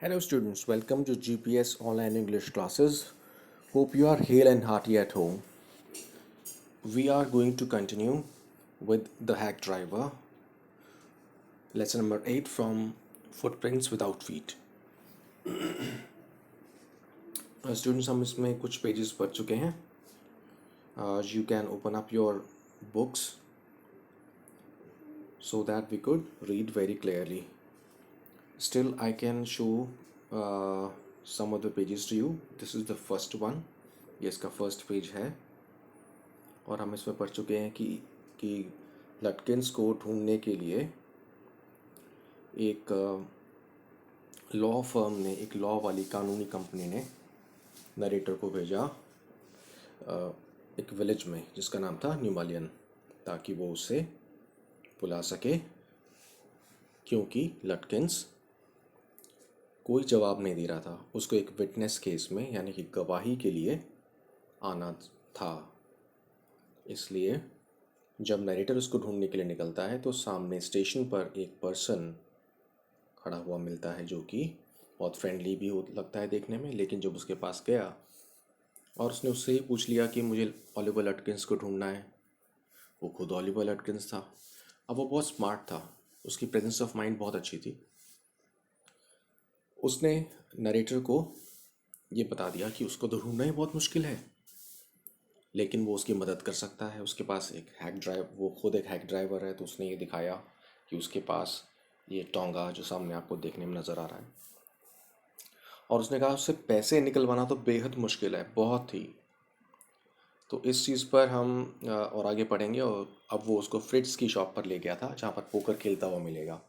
Hello, students. Welcome to GPS Online English classes. Hope you are hale and hearty at home. We are going to continue with the hack driver, lesson number 8 from Footprints Without Feet. Students, हम इसमें कुछ pages पढ़ चुके हैं. You can open up your books so that we could read very clearly. Still, I can show some of the pages to you. This is the first one. ये इसका first page है और हम इसमें पढ़ चुके हैं कि लटकिंस को ढूंढने के लिए एक लॉ फर्म ने, एक लॉ वाली कानूनी कंपनी ने नरेटर को भेजा एक विलेज में जिसका नाम था न्यूमालियन, ताकि वो उसे बुला सके, क्योंकि लटकिंस कोई जवाब नहीं दे रहा था. उसको एक विटनेस केस में, यानी कि गवाही के लिए आना था. इसलिए जब नरेटर उसको ढूंढने के लिए निकलता है तो सामने स्टेशन पर एक पर्सन खड़ा हुआ मिलता है जो कि बहुत फ्रेंडली भी हो लगता है देखने में. लेकिन जब उसके पास गया और उसने उससे ही पूछ लिया कि मुझे ओलिवर लटकिंस को ढूंढना है, वो खुद ओलिवर लटकिंस था. अब वो बहुत स्मार्ट था, उसकी प्रेजेंस ऑफ माइंड बहुत अच्छी थी. उसने नरेटर को ये बता दिया कि उसको तो ढूंढना ही बहुत मुश्किल है, लेकिन वो उसकी मदद कर सकता है. उसके पास एक वो खुद एक हैक ड्राइवर है, तो उसने ये दिखाया कि उसके पास ये टोंगा जो सामने आपको देखने में नज़र आ रहा है, और उसने कहा उससे पैसे निकलवाना तो बेहद मुश्किल है, बहुत ही. तो इस चीज़ पर हम और आगे पढ़ेंगे. और अब वो उसको फ्रिट्स की शॉप पर ले गया था जहाँ पर पोकर खेलता हुआ मिलेगा.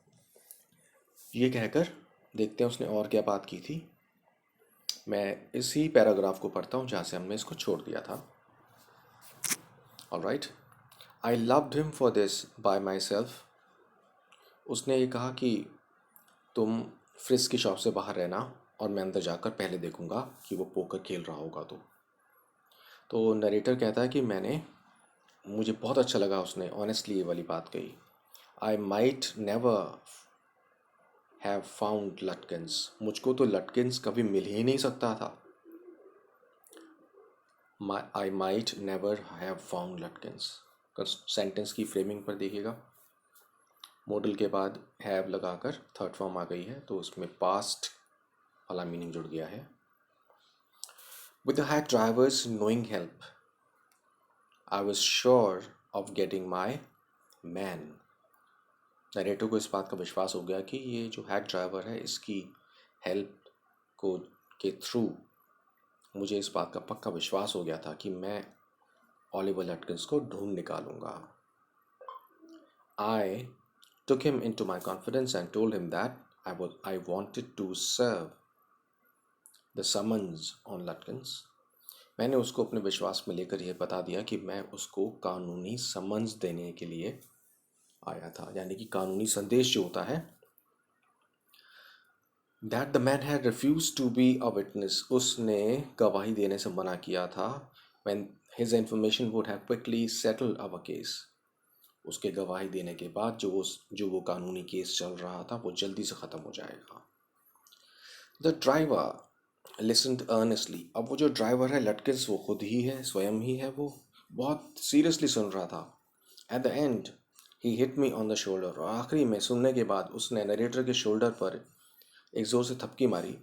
ये कहकर देखते हैं उसने और क्या बात की थी. मैं इसी पैराग्राफ को पढ़ता हूँ जहाँ से हमने इसको छोड़ दिया था. Alright. I loved him for this by my self. उसने ये कहा कि तुम फ्रिज की शॉप से बाहर रहना और मैं अंदर जाकर पहले देखूंगा कि वो पोकर खेल रहा होगा. तो नरेटर कहता है कि मुझे बहुत अच्छा लगा उसने ऑनेस्टली ये वाली बात कही. I might never have found Lutkins. मुझको तो लटकिंस कभी मिल ही नहीं सकता था. I might never have found Lutkins. Sentence की फ्रेमिंग पर देखिएगा, मॉडल के बाद हैव लगाकर थर्ड फॉर्म आ गई है, तो उसमें पास्ट वाला मीनिंग जुड़ गया है. With the hack drivers knowing help I was sure of getting my man. Narrator को इस बात का विश्वास हो गया कि ये जो हैक ड्राइवर है, इसकी हेल्प के थ्रू मुझे इस बात का पक्का विश्वास हो गया था कि मैं ओलिवर लटकिंस को ढूंढ निकालूंगा. I took him into my confidence and told him that I wanted to serve the summons on Lutkins. मैंने उसको अपने विश्वास में लेकर यह बता दिया कि मैं उसको कानूनी समन्स देने के लिए आया था, यानी कि कानूनी संदेश जो होता है. That the man had refused to be a witness. उसने गवाही देने से मना किया था. When his information would have quickly settled our case. उसके गवाही देने के बाद जो वो कानूनी केस चल रहा था वो जल्दी से ख़त्म हो जाएगा. The driver listened earnestly. अब वो जो ड्राइवर है लटकिंस, वो खुद ही है, स्वयं ही है. वो बहुत सीरियसली सुन रहा था. At the and he hit me on the shoulder. और आखिरी में सुनने के बाद उसने नरेटर के शोल्डर पर एक ज़ोर से थपकी मारी.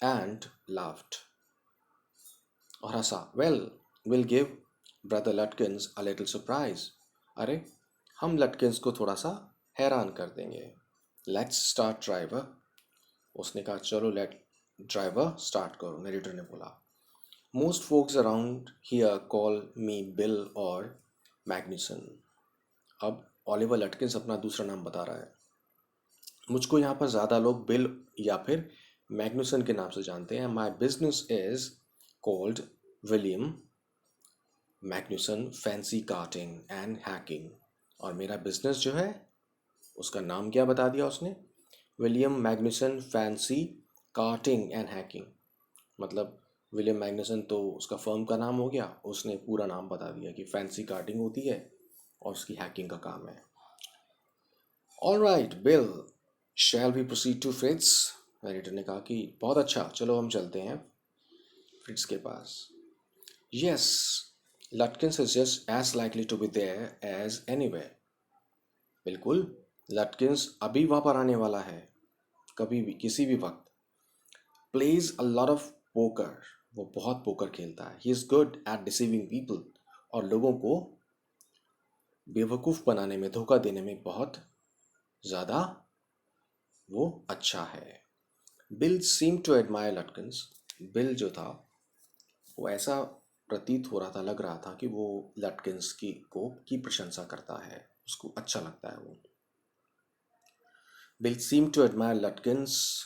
एंड लाफ्ड, और हंसा. Will give brother Lutkins a little surprise. अरे, हम लटकिंस को थोड़ा सा हैरान कर देंगे. Let's start driver. उसने कहा चलो लेट ड्राइवर स्टार्ट करो. नरेटर ने बोला. Most folks around here call me Bill और मैग्नुसन. अब ओलिवर लटकिंस अपना दूसरा नाम बता रहा है. मुझको यहाँ पर ज़्यादा लोग बिल या फिर मैग्नुसन के नाम से जानते हैं. My business is called William Magnuson fancy carting and hacking. और मेरा बिजनेस जो है उसका नाम क्या बता दिया उसने? William Magnuson fancy carting and hacking. मतलब विलियम मैग्नुसन तो उसका फर्म का नाम हो गया, उसने पूरा नाम बता दिया कि फैंसी कार्टिंग होती है और उसकी हैकिंग का काम है. All right Bill, shall we proceed to Fritz. Narrator ने कहा कि बहुत अच्छा, चलो हम चलते हैं फ्रिट्ज के पास। Yes, Lutkins is just as likely to be there as anywhere. बिल्कुल, लटकिंस अभी वहां पर आने वाला है, कभी भी, किसी भी वक्त। Plays a lot of poker, वो बहुत पोकर खेलता है। He is good at deceiving people, और लोगों को बेवकूफ़ बनाने में, धोखा देने में बहुत ज़्यादा वो अच्छा है। Bill seem to admire Lutkins. Bill जो था वो ऐसा प्रतीत हो रहा था, लग रहा था कि वो लटकिंस की प्रशंसा करता है, उसको अच्छा लगता है वो। Bill seem to admire Lutkins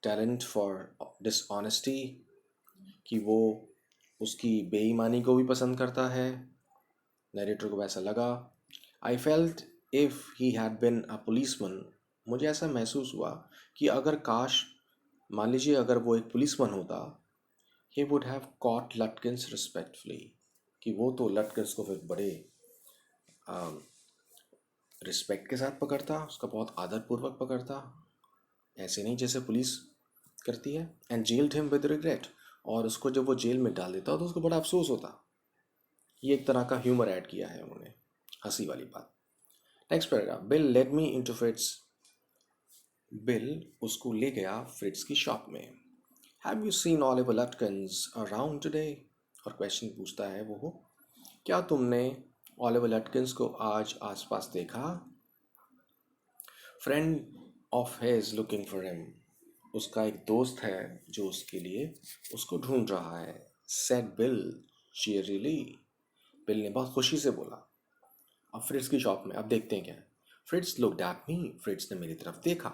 talent for dishonesty, कि वो उसकी बेईमानी को भी पसंद करता है। नरेटर को ऐसा लगा। I felt if he had been a policeman, मुझे ऐसा महसूस हुआ कि अगर काश, मान लीजिए अगर वो एक पुलिसमैन होता, he would have caught Lutkins respectfully, कि वो तो लटकिंस को फिर बड़े रिस्पेक्ट के साथ पकड़ता, उसका बहुत आदरपूर्वक पकड़ता, ऐसे नहीं जैसे पुलिस करती है। And gelled him with regret, और उसको जब वो जेल में डाल देता तो उसको बड़ा अफसोस होता। ये एक तरह का ह्यूमर ऐड किया है उन्होंने, हंसी वाली बात। Next paragraph. Bill led me into Fritz, Bill उसको ले गया फ्रिट्स की शॉप में। Have you seen Oliver Lutkins around today, और क्वेश्चन पूछता है वो, क्या तुमने ऑलिवर लटकिंस को आज आसपास देखा? Friend of his looking for him, उसका एक दोस्त है जो उसके लिए उसको ढूंढ रहा है। सेड बिल चीयरली, बिल ने बहुत खुशी से बोला। अब फ्रिट्स की शॉप में, अब देखते हैं क्या है। फ्रिट्स लुक्ड एट मी, फ्रिट्स ने मेरी तरफ देखा,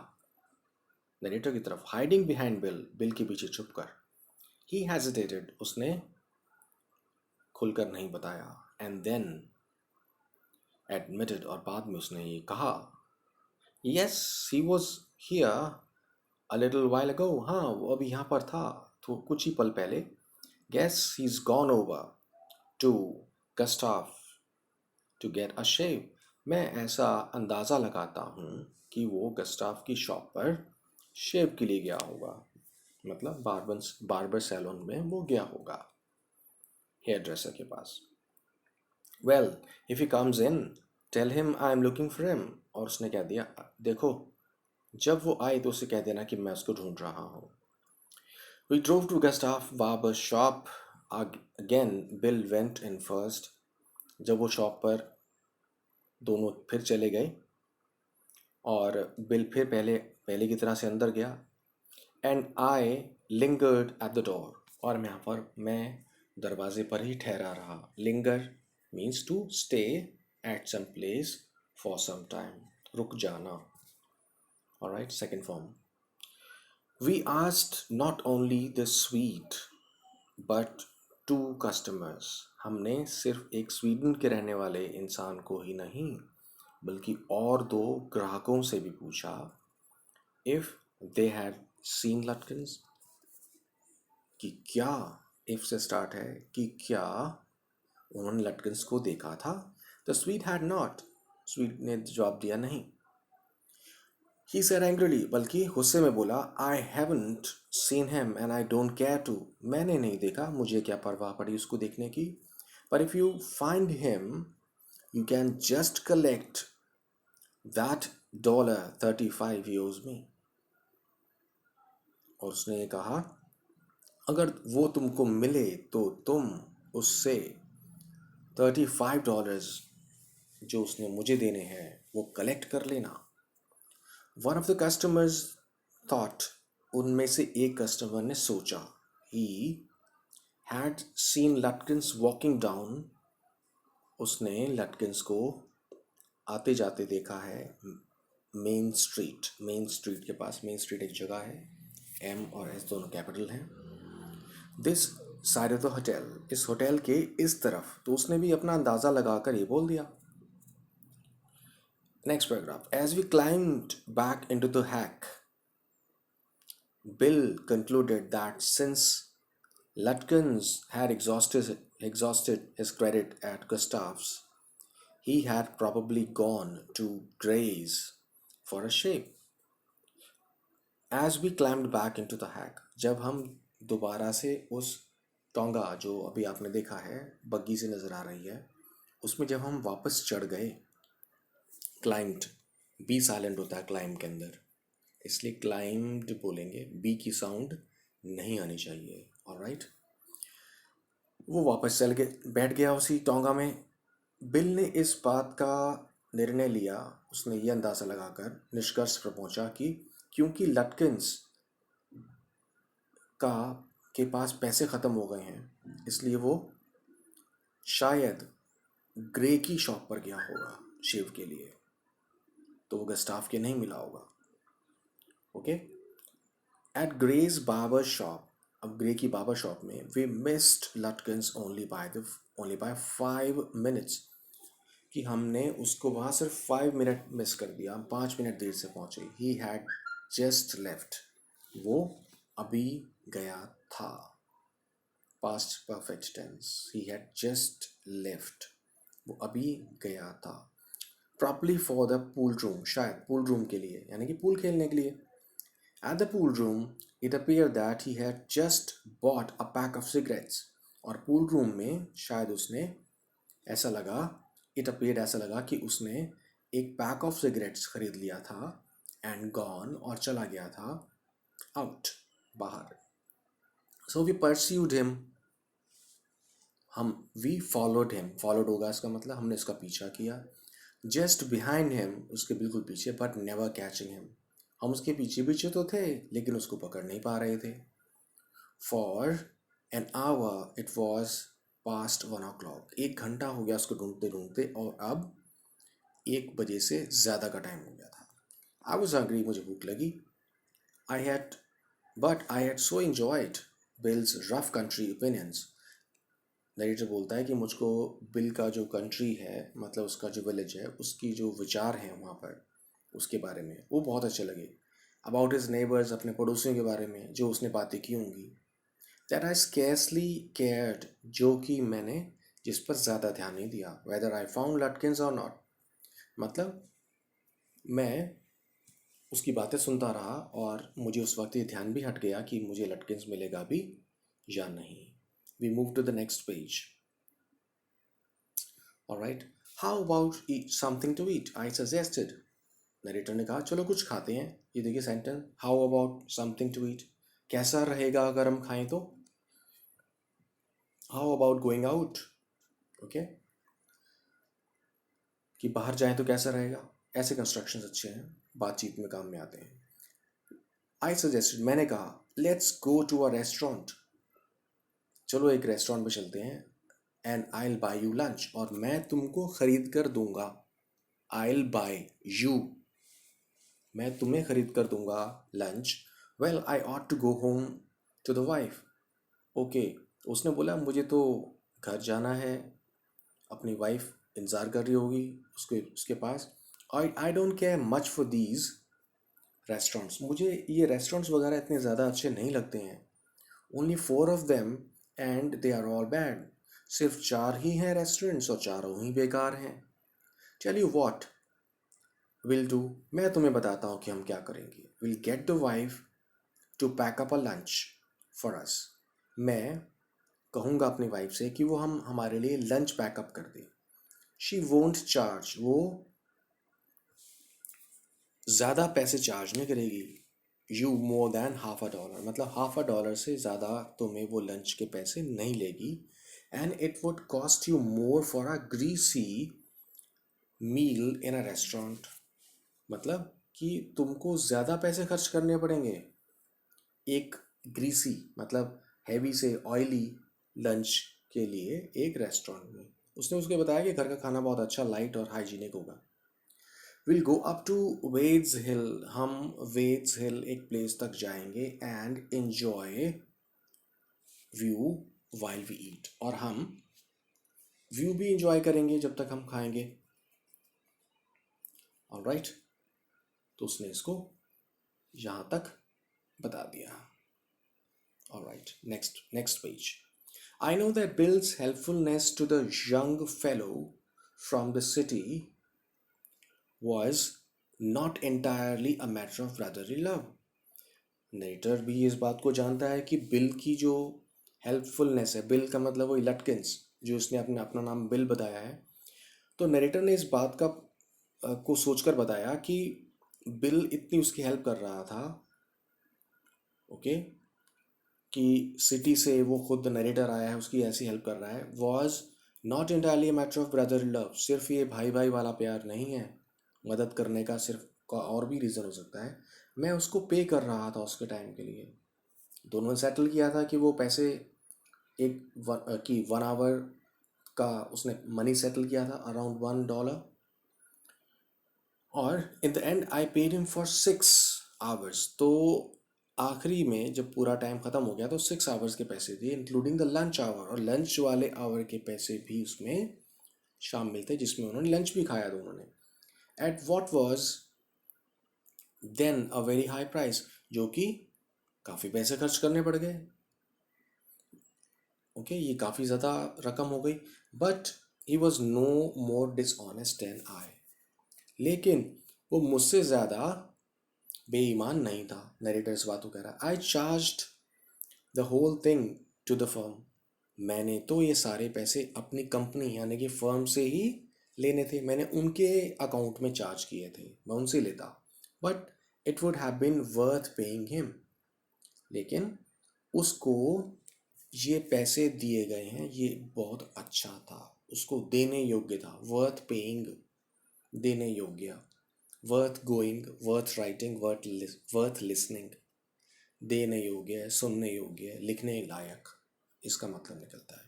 नरेटर की तरफ। हाइडिंग बिहाइंड बिल, बिल के पीछे छुपकर। ही हेजिटेटेड, उसने खुलकर नहीं बताया। एंड देन एडमिटेड, और बाद में उसने ये कहा, yes he was here a little while ago, हाँ वो अभी यहाँ पर था, तो कुछ ही पल पहले। Guess he is gone over to Gustaf to get a shave, मैं ऐसा अंदाज़ा लगाता हूँ कि वो गस्टाफ की शॉप पर शेव के लिए गया होगा, मतलब बार्बर सैलून में वो गया होगा, हेयर ड्रेसर के पास। Well if he comes in tell him I am looking for him, और उसने क्या दिया, देखो जब वो आए तो उसे कह देना कि मैं उसको ढूंढ रहा हूँ। We drove to Gustaf barber shop again, Bill went in first, जब वो शॉप पर दोनों फिर चले गए, और बिल फिर पहले पहले की तरह से अंदर गया। And I lingered at the door, और मैं दरवाजे पर ही ठहरा रहा। Linger means to stay at some place for some time, रुक जाना। Alright, second form. We asked not only the sweet but to customers, हमने सिर्फ एक स्वीडन के रहने वाले इंसान को ही नहीं बल्कि और दो ग्राहकों से भी पूछा, इफ दे हैड सीन लटकिंस, कि क्या, इफ से स्टार्ट है, कि क्या उन्होंने लटकिंस को देखा था। The sweet had not, sweet ने जवाब दिया नहीं। ही सेड एंग्रीली, बल्कि गुस्से में बोला, I haven't seen him and I don't care to, मैंने नहीं देखा, मुझे क्या परवाह पड़ी उसको देखने की। पर if you find him you can just collect that $35 he owes me, और उसने ये कहा, अगर वो तुमको मिले तो तुम उससे $35 जो उसने मुझे देने हैं वो कलेक्ट कर लेना। One of the customers thought, उनमें से एक कस्टमर ने सोचा, he had seen Lutkins walking down, उसने लटकिंस को आते जाते देखा है मेन स्ट्रीट, मेन स्ट्रीट के पास, मेन स्ट्रीट एक जगह है, एम और एस दोनों कैपिटल हैं। This side of the hotel, इस होटल के इस तरफ, तो उसने भी अपना अंदाज़ा लगाकर ये बोल दिया। Next paragraph. As we climbed back into the hack, Bill concluded that since Lutkins had exhausted his credit at Gustav's, he had probably gone to Gray's for a shave. As we climbed back into the hack, जब हम दोबारा से उस टोंगा जो अभी आपने देखा है बग्गी से नज़र आ रही है, उसमें जब हम वापस चढ़ गए, क्लाइम्ड, बी साइलेंट होता है क्लाइम के अंदर, इसलिए क्लाइम्ड बोलेंगे, बी की साउंड नहीं आनी चाहिए। ऑलराइट, वो वापस चल के बैठ गया उसी टोंगा में। बिल ने इस बात का निर्णय लिया, उसने ये अंदाज़ा लगाकर निष्कर्ष पर पहुंचा कि क्योंकि लटकिंस का के पास पैसे ख़त्म हो गए हैं, इसलिए वो शायद ग्रे की शॉप पर गया होगा शेव के लिए, तो वो गस्टाफ के नहीं मिला होगा। Okay, at Gray's barber shop, अब ग्रे की बार्बर शॉप में we missed Lutkins only by 5 minutes, कि हमने उसको वहाँ सिर्फ 5 मिनट मिस कर दिया, हम 5 मिनट देर से पहुँचे। ही हैड जस्ट लेफ्ट, वो अभी गया था, past perfect tense, he had just left, वो अभी गया था। Properly for the pool room, शायद पूल रूम के लिए, यानी कि पूल खेलने के लिए। At the pool room it appear that he had just bought a pack of cigarettes, और पूल रूम में शायद उसने ऐसा लगा, इट अपीयर्ड ऐसा लगा कि उसने एक पैक ऑफ सिगरेट्स खरीद लिया था, एंड गॉन, और चला गया था, आउट, बाहर। सो वी परस्यूड हिम, हम वी फॉलोड हिम, फॉलोड होगा इसका मतलब हमने इसका पीछा किया, जस्ट बिहाइंड हिम, उसके बिल्कुल पीछे, बट नेवर कैचिंग हिम, हम उसके पीछे पीछे तो थे लेकिन उसको पकड़ नहीं पा रहे थे। For an hour it was past 1 o'clock, 1 घंटा हो गया उसको ढूंढते ढूंढते, और अब 1 बजे से ज़्यादा का टाइम हो गया था। आई वॉज हंग्री, मुझे भूख लगी। I had I had so enjoyed bills rough country opinions. Narrator बोलता है कि मुझको बिल का जो कंट्री है, मतलब उसका जो विलेज है, उसकी जो विचार हैं वहाँ पर, उसके बारे में वो बहुत अच्छे लगे। अबाउट हिज नेबर्स, अपने पड़ोसियों के बारे में जो उसने बातें की होंगी। दैट आई स्केर्सली केयर्ड, जो कि मैंने जिस पर ज़्यादा ध्यान नहीं दिया। वेदर आई फाउंड लटकिंस और नॉट, मतलब मैं उसकी बातें सुनता रहा और मुझे उस वक्त ये ध्यान भी हट गया कि मुझे लटकिंस मिलेगा भी या नहीं। We move to the next page. Alright, how about eat something to eat, I suggested. Narrator ने कहा चलो कुछ खाते हैं। ये देखिए sentence, how about something to eat, कैसा रहेगा अगर हम खाएं तो। How about going out, okay, कि बाहर जाएं तो कैसा रहेगा। ऐसे कंस्ट्रक्शंस अच्छे हैं, बातचीत में काम में आते हैं। आई सजेस्टेड, मैंने कहा, let's go to a restaurant, चलो एक रेस्टोरेंट में चलते हैं। And I will buy you lunch, और मैं तुमको खरीद कर दूंगा। आई विल बाई यू, मैं तुम्हें खरीद कर दूंगा lunch. Well I ought to go home to the wife, okay, उसने बोला मुझे तो घर जाना है, अपनी वाइफ इंतज़ार कर रही होगी उसके उसके पास। I don't care much for these restaurants, मुझे ये रेस्टोरेंट्स वगैरह इतने ज़्यादा अच्छे नहीं लगते हैं। Only 4 of them and they are all bad, सिर्फ 4 ही हैं रेस्टोरेंट्स और चारों ही बेकार हैं। Tell you what will do, मैं तुम्हें बताता हूँ कि हम क्या करेंगे। Will get the wife to pack up a lunch for us, मैं कहूँगा अपनी वाइफ से कि वो हम हमारे लिए लंच पैकअप कर दे। शी वोंट चार्ज, वो ज़्यादा पैसे चार्ज नहीं करेगी। यू मोर देन $0.50, मतलब $0.50 से ज़्यादा तुम्हें वो लंच के पैसे नहीं लेगी। And it would cost you more for a greasy meal in a restaurant, मतलब कि तुमको ज़्यादा पैसे खर्च करने पड़ेंगे एक ग्रीसी, मतलब हैवी से ऑयली लंच के लिए एक रेस्टोरेंट में। उसने उसके बताया कि घर का खाना बहुत अच्छा लाइट और हाइजीनिक होगा। Will go up to Wade's Hill, हम वेड्स हिल एक प्लेस तक जाएंगे, and enjoy view while we eat, और हम व्यू भी इंजॉय करेंगे जब तक हम खाएंगे। ऑलराइट, तो उसने इसको यहाँ तक बता दिया। Alright, next page. I know that Bill's helpfulness to the young fellow from the city was not entirely a matter of brotherly love. Narrator भी इस बात को जानता है कि बिल की जो हेल्पफुलनेस है, बिल का मतलब वो लटकिंस जो उसने अपने अपना नाम बिल बताया है, तो नरेटर ने इस बात का को सोचकर बताया कि बिल इतनी उसकी हेल्प कर रहा था, ओके, कि सिटी से वो खुद नरेटर आया है उसकी ऐसी हेल्प कर रहा है, was not entirely matter of brother love. सिर्फ ये भाई भाई वाला प्यार नहीं है, मदद करने का सिर्फ का और भी रीज़न हो सकता है। मैं उसको पे कर रहा था उसके टाइम के लिए। दोनों ने सेटल किया था कि वो पैसे कि 1 आवर का उसने मनी सेटल किया था अराउंड $1। और in the and I paid him for 6 hours. तो आखिरी में जब पूरा टाइम ख़त्म हो गया तो 6 आवर्स के पैसे थे, इंक्लूडिंग द लंच आवर, और लंच वाले आवर के पैसे भी उसमें शामिल थे, जिसमें उन्होंने लंच भी खाया दोनों ने। At what was then a very high price, जो कि काफ़ी पैसे खर्च करने पड़ गए। ओके, ये काफ़ी ज़्यादा रकम हो गई। But he was no more dishonest than I. लेकिन वो मुझसे ज़्यादा बेईमान नहीं था। नरेटर इस बात को कह रहा है, I charged the whole thing to the firm. मैंने तो ये सारे पैसे अपनी कंपनी यानी कि फर्म से ही लेने थे, मैंने उनके अकाउंट में चार्ज किए थे, मैं उनसे लेता। But it would have been worth paying him. लेकिन उसको ये पैसे दिए गए हैं, ये बहुत अच्छा था, उसको देने योग्य था। वर्थ पेइंग, देने योग्य। Worth going, worth writing, worth listening. देने योग्य है, सुनने योग्य है, लिखने लायक, इसका मतलब निकलता है।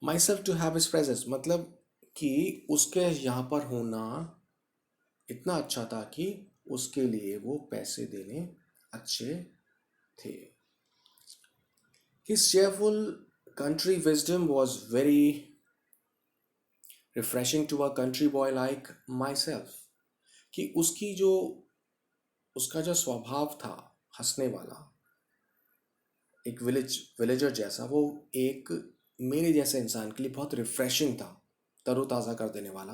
Myself to have his presence, मतलब कि उसके यहाँ पर होना इतना अच्छा था कि उसके लिए वो पैसे देने अच्छे थे। His cheerful country wisdom was very refreshing to a country boy like myself। कि उसका जो स्वभाव था हंसने वाला, एक विलेजर जैसा, वो एक मेरे जैसे इंसान के लिए बहुत रिफ्रेशिंग था, तरोताज़ा कर देने वाला।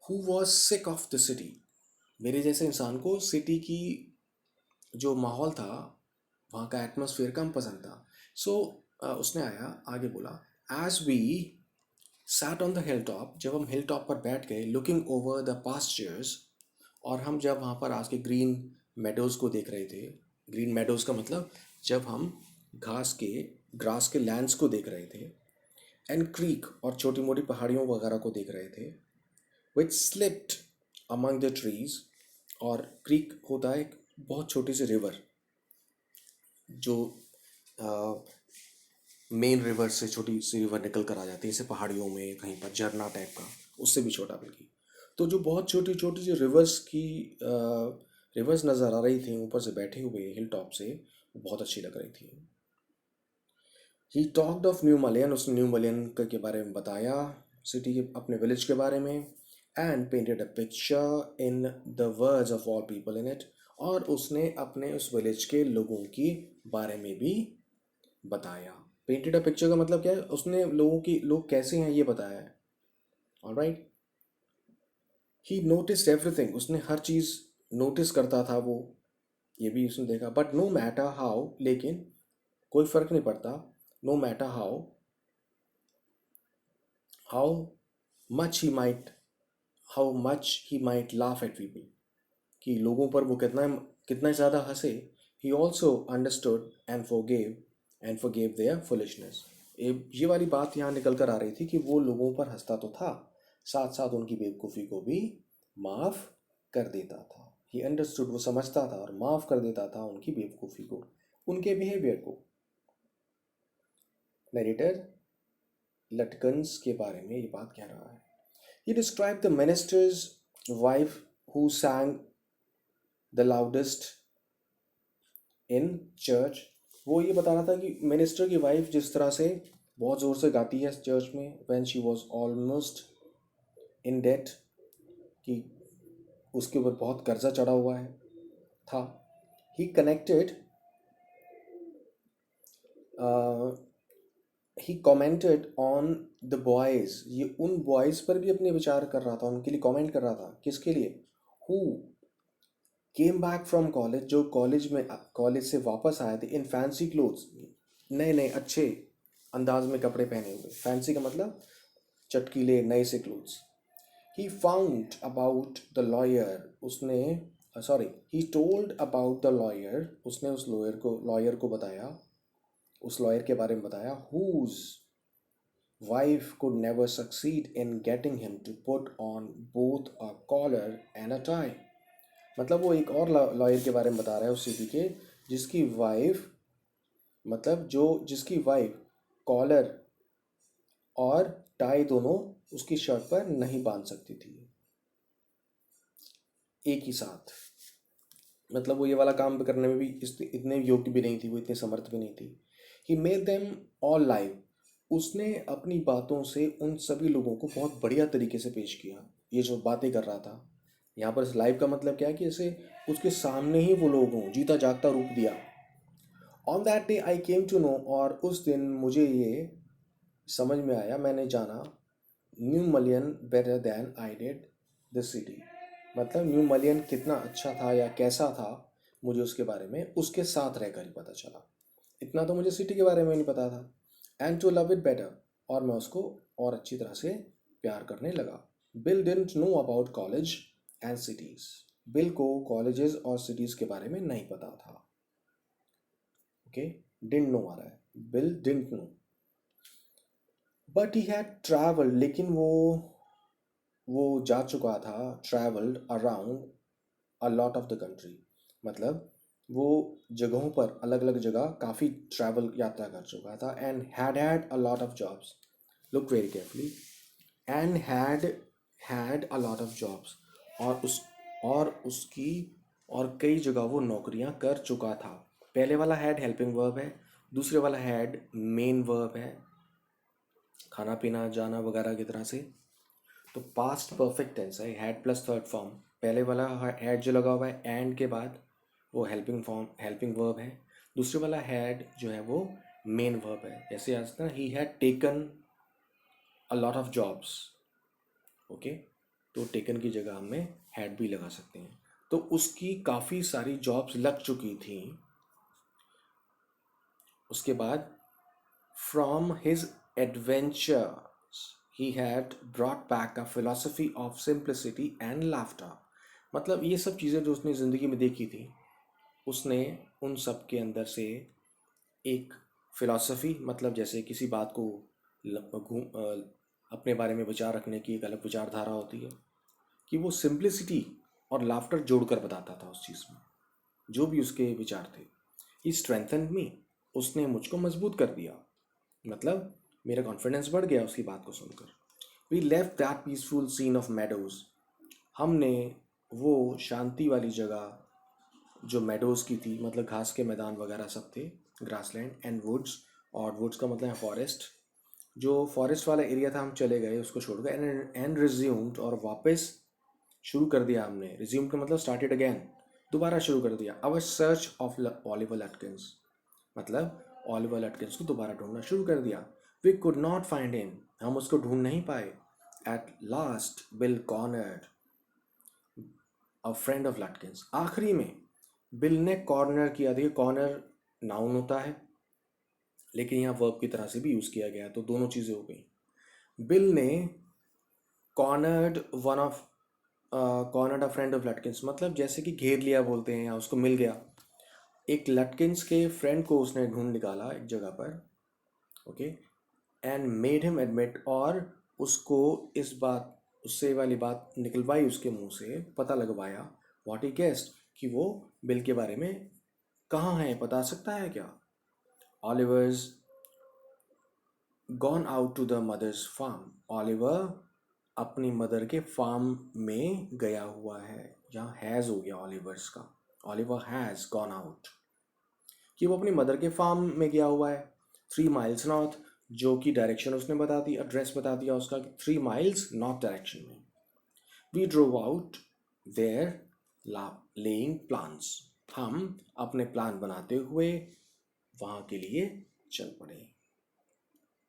Who was sick of the city, मेरे जैसे इंसान को सिटी की जो माहौल था, वहाँ का एटमोसफियर कम पसंद था। सो उसने आया आगे बोला, as we sat on the hill top, जब हम हिल टॉप पर बैठ गए, लुकिंग ओवर द पास्चर्स, और हम जब वहाँ पर आज के ग्रीन मेडोज़ को देख रहे थे। ग्रीन मेडोज़ का मतलब जब हम घास के ग्रास के लैंड्स को देख रहे थे, एंड क्रीक, और छोटी मोटी पहाड़ियों वगैरह को देख रहे थे, विच स्लिप्ड अमंग द ट्रीज। और क्रीक होता है एक बहुत छोटी सी रिवर, जो मेन रिवर से छोटी सी रिवर निकल कर आ जाती है, जैसे पहाड़ियों में कहीं पर झरना टाइप का, उससे भी छोटा बल्कि। तो जो बहुत छोटी छोटी सी रिवर्स नज़र आ रही थी ऊपर से बैठे हुए हिल टॉप से, वो बहुत अच्छी लग रही थी। ही टॉक्ड ऑफ न्यू मलियन, उसने न्यू मलियन के बारे में बताया, सिटी के अपने विलेज के बारे में। And painted a picture in the words of all people in it, और उसने अपने उस विलेज के लोगों की बारे में भी बताया। पेंटेड अ पिक्चर का मतलब क्या है, उसने लोग कैसे हैं ये बताया है। ऑलराइट, ही नोटिस्ड एवरीथिंग, उसने हर चीज़ नोटिस करता था वो, ये भी उसने देखा। बट नो मैटर हाउ, लेकिन कोई फ़र्क नहीं पड़ता, no matter how much he might how much he might laugh at people, कि लोगों पर वो कितना कितना ज़्यादा हंसे। He also understood and forgave their foolishness. ये वाली बात यहाँ निकल कर आ रही थी कि वो लोगों पर हंसता तो था, साथ साथ उनकी बेवकूफ़ी को भी माफ़ कर देता था। ही अंडरस्टूड, वो समझता था और माफ़ कर देता था उनकी बेवकूफ़ी को, उनके बिहेवियर को। नरेटर लटकन्स के बारे में ये बात कह रहा है। He described the minister's wife who sang the loudest in church। वो ये बता रहा था कि मिनिस्टर की वाइफ जिस तरह से बहुत ज़ोर से गाती है चर्च में, when she was almost in debt, कि उसके ऊपर बहुत कर्जा चढ़ा हुआ है था। He connected he commented on the boys, ये उन बॉयज़ पर भी अपने विचार कर रहा था, उनके लिए कमेंट कर रहा था। किसके लिए? Who came back from college, जो कॉलेज से वापस आए थे, इन फैंसी क्लोथ्स, नए नए अच्छे अंदाज में कपड़े पहने हुए। फैंसी का मतलब चटकीले नए से clothes. He found about the lawyer, उसने sorry he told about the lawyer, उसने उस लॉयर को बताया, उस लॉयर के बारे में बताया, whose wife could never succeed in getting him to put on both a collar and a tie। मतलब वो एक और लॉयर के बारे में बता रहा है उस सिटी के, जिसकी वाइफ, मतलब जो जिसकी वाइफ कॉलर और टाई दोनों उसकी शर्ट पर नहीं बांध सकती थी एक ही साथ। मतलब वो ये वाला काम करने में भी इतने योग्य भी नहीं थी, वो इतने समर्थ भी नहीं थी। He made them all live, उसने अपनी बातों से उन सभी लोगों को बहुत बढ़िया तरीके से पेश किया। ये जो बातें कर रहा था, यहाँ पर लाइव का मतलब क्या है कि जैसे उसके सामने ही वो लोग हों, जीता जागता रूप दिया। On that day I came to know, और उस दिन मुझे ये समझ में आया, मैंने जाना, New Malian better than I did the city. मतलब न्यू मलियन कितना अच्छा था या कैसा था, मुझे उसके बारे में उसके साथ रहकर ही पता चला। इतना तो मुझे सिटी के बारे में नहीं पता था। And to love it better, और मैं उसको और अच्छी तरह से प्यार करने लगा। Bill didn't know about college and cities, bill को कॉलेजेस और सिटीज़ के बारे में नहीं पता था। ओके, डिडंट नो आ रहा है, bill didn't know. But he had travelled, लेकिन वो जा चुका था, travelled around a lot of the country. मतलब वो जगहों पर, अलग अलग जगह काफ़ी ट्रैवल यात्रा कर चुका था। And had a lot of jobs, look very carefully, and had a lot of jobs, और उसकी और कई जगह वो नौकरियां कर चुका था। पहले वाला हैड हेल्पिंग वर्ब है, दूसरे वाला हैड मेन वर्ब है, खाना पीना जाना वगैरह की तरह से। तो पास्ट परफेक्ट टेंस है, हैड प्लस थर्ड फॉर्म। पहले वाला हैड जो लगा हुआ है एंड के बाद, वो हेल्पिंग वर्ब है। दूसरे वाला हैड जो है वो मेन वर्ब है। जैसे आज ना, he had taken a lot of jobs. Okay, तो टेकन की जगह हमें हैड भी लगा सकते हैं। तो उसकी काफ़ी सारी जॉब्स लग चुकी थी। उसके बाद, from his adventures he had brought back a philosophy of simplicity and laughter. मतलब ये सब चीज़ें जो उसने ज़िंदगी में देखी थी, उसने उन सब के अंदर से एक फिलॉसफी, मतलब जैसे किसी बात को अपने बारे में विचार रखने की एक अलग विचारधारा होती है, कि वो सिंप्लिसिटी और लाफ्टर जोड़कर बताता था उस चीज़ में, जो भी उसके विचार थे। ही स्ट्रेंथन मी, उसने मुझको मजबूत कर दिया। मतलब मेरा कॉन्फिडेंस बढ़ गया उसकी बात को सुनकर। We left that peaceful scene of meadows, हमने वो शांति वाली जगह जो मेडोज़ की थी, मतलब घास के मैदान वगैरह सब थे, ग्रासलैंड, एंड वुड्स, और वुड्स का मतलब है फॉरेस्ट, जो फॉरेस्ट वाला एरिया था हम चले गए, उसको छोड़ गए। एंड रिज्यूम्ड, और वापस शुरू कर दिया हमने। रिज्यूम का मतलब स्टार्टेड अगेन, दोबारा शुरू कर दिया। Our search of Oliver Lutkins, मतलब ऑलिवर लटकिंस को दोबारा ढूंढना शुरू कर दिया। We could not find him, हम उसको ढूंढ नहीं पाए। At last Bill cornered a friend of Lutkins, आखिरी में बिल ने कॉर्नर किया। देखिए, कॉर्नर नाउन होता है, लेकिन यहाँ वर्ब की तरह से भी यूज़ किया गया, तो दोनों चीज़ें हो गई। बिल ने cornered one of cornered a friend of Lutkins, मतलब जैसे कि घेर लिया बोलते हैं, या उसको मिल गया। एक लटकिंस के फ्रेंड को उसने ढूंढ निकाला एक जगह पर। Okay, and made him admit, और उसको इस बात, उससे वाली बात निकलवाई उसके मुंह से, पता लगवाया, व्हाट ही गेस्ड, कि वो बिल के बारे में कहाँ है, बता सकता है क्या। Oliver's gone out to the mother's farm, Oliver अपनी मदर के फार्म में गया हुआ है। यहाँ हैज़ हो गया ऑलिवर्स का, ऑलिवर हैज़ गॉन आउट, कि वो अपनी मदर के फार्म में गया हुआ है। 3 माइल्स नॉर्थ, जो कि डायरेक्शन उसने बता दी, एड्रेस बता दिया उसका, 3 माइल्स नॉर्थ डायरेक्शन में। We drove out there laying plans, हम अपने प्लान बनाते हुए वहाँ के लिए चल पड़े।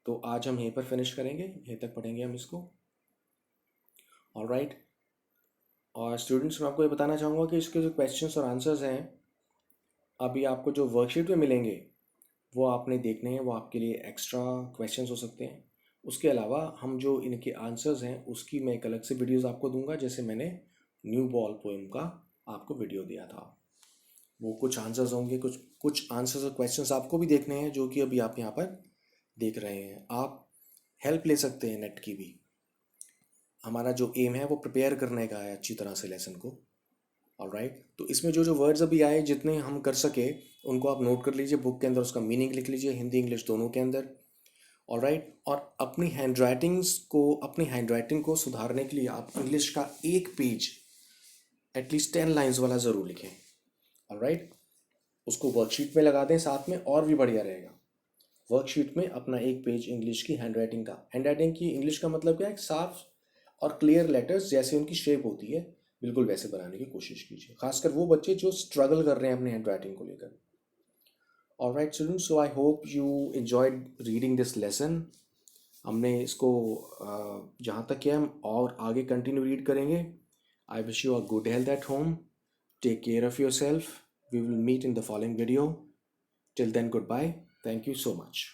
तो आज हम यहीं पर फिनिश करेंगे, यहीं तक पढ़ेंगे हम इसको। ऑलराइट, और स्टूडेंट्स, मैं आपको ये बताना चाहूँगा कि इसके जो क्वेश्चंस और आंसर्स हैं, अभी आपको जो वर्कशीट में मिलेंगे वो आपने देखने हैं, वो आपके लिए एक्स्ट्रा क्वेश्चंस हो सकते हैं। उसके अलावा हम जो इनके आंसर्स हैं उसकी मैं एक अलग से वीडियोस आपको दूंगा, जैसे मैंने न्यू बॉल पोएम का आपको वीडियो दिया था। वो कुछ आंसर्स होंगे, कुछ कुछ आंसर्स और क्वेश्चंस आपको भी देखने हैं, जो कि अभी आप यहाँ पर देख रहे हैं। आप हेल्प ले सकते हैं नेट की भी। हमारा जो एम है वो प्रिपेयर करने का है अच्छी तरह से लेसन को। ऑलराइट, तो इसमें जो जो वर्ड्स अभी आए जितने हम कर सके उनको आप नोट कर लीजिए, बुक के अंदर उसका मीनिंग लिख लीजिए, हिंदी इंग्लिश दोनों के अंदर। ऑलराइट, और अपनी हैंडराइटिंग को सुधारने के लिए आप इंग्लिश का एक पेज एटलीस्ट 10 लाइन्स वाला ज़रूर लिखें। ऑलराइट, उसको वर्कशीट में लगा दें साथ में, और भी बढ़िया रहेगा। वर्कशीट में अपना एक पेज इंग्लिश की हैंडराइटिंग की इंग्लिश का मतलब क्या है, साफ और क्लियर लेटर्स जैसे उनकी शेप होती है बिल्कुल वैसे बनाने की कोशिश कीजिए, खासकर वो बच्चे जो स्ट्रगल कर रहे हैं अपनी हैंडराइटिंग को लेकर। Alright students, so I hope you enjoyed reading this lesson. हमने इसको जहाँ तक किया हम और आगे कंटिन्यू रीड करेंगे। I wish you a good health at home. Take care of yourself. We will meet in the following video. Till then, goodbye. Thank you so much.